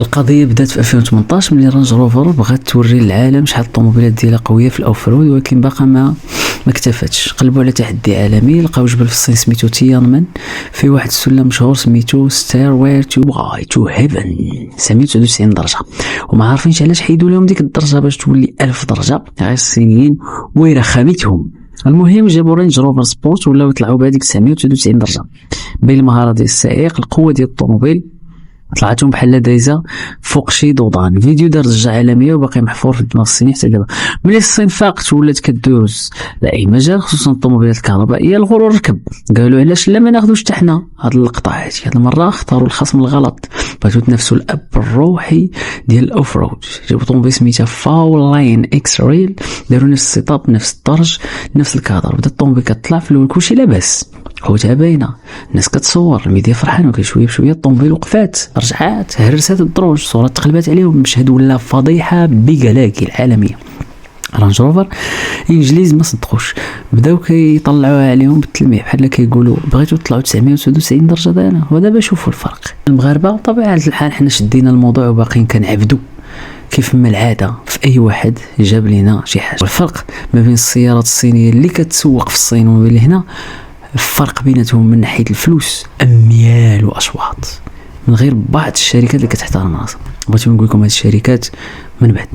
القضيه بدات في 2018 ملي رانج روفر بغات توري للعالم شحال الطوموبيلات ديالها قويه في الاوفرود، ولكن باقا ما اكتفتش. قلبوا على تحدي عالمي، لقاو جبل في الصين سميتو تيانمن، في واحد السلم مشهور سميتو ستيروير تو هيفن، 199 درجه، وما عارفينش علاش حيدوا لهم ديك الدرجه باش تولي 1000 درجه. غير الصينيين ويرخمتهم. المهم جابوا رينج روفر سبورت ولاو يطلعوا بهذيك 999 درجه. بين المهاره ديال السائق، القوه ديال الطوموبيل، طلعتهم بحال دايزه فوق شي ضوضان. فيديو دار ضجه عالميه وباقي محفور في الدماغ الصيني حتى دابا. ملي الصين فاقت ولات كدوز لاي مجال، خصوصا الطوموبيلات الكهربائيه، الغرور ركب. قالوا علاش لا ما ناخذوش حتى حنا هاد اللقطه هادي. هاد المره اختاروا الخصم الغلط، بغيتو تنافسوا الاب الروحي ديال الاوف رود. جابوا طوموبيل سميتها فاول لاين اكس ريل، داروا نفس السيتاب، نفس الطرج، نفس الكادر. بدات الطوموبيل كتطلع في الاول كلشي لاباس، قوتها باينه، الناس كتصور، الميديا فرحانه، وكل شويه بشويه الطوموبيل وقفات، رجعات، هرست الدروج، صورات تقلبات عليهم. المشهد ولا فضيحه بقلاقي العالميه. رانج روفر انجليز ما صدقوش، بداو كيطلعوها عليهم بالتلميح، بحال كيقولوا بغيتو تطلعوا 999 درجه دانا. ودابا شوفوا الفرق. المغاربه بطبيعه الحال حنا شدينا الموضوع وباقيين كنعبدوا كيف ما العاده في اي واحد جاب لنا شي حاجه. والفرق ما بين السيارات الصينيه اللي كتسوق في الصين وبين هنا، الفرق بيناتهم من ناحيه الفلوس اميال واشواط، من غير بعض الشركات اللي كتحترم راسها. بغيت نقول لكم هاد الشركات من بعد.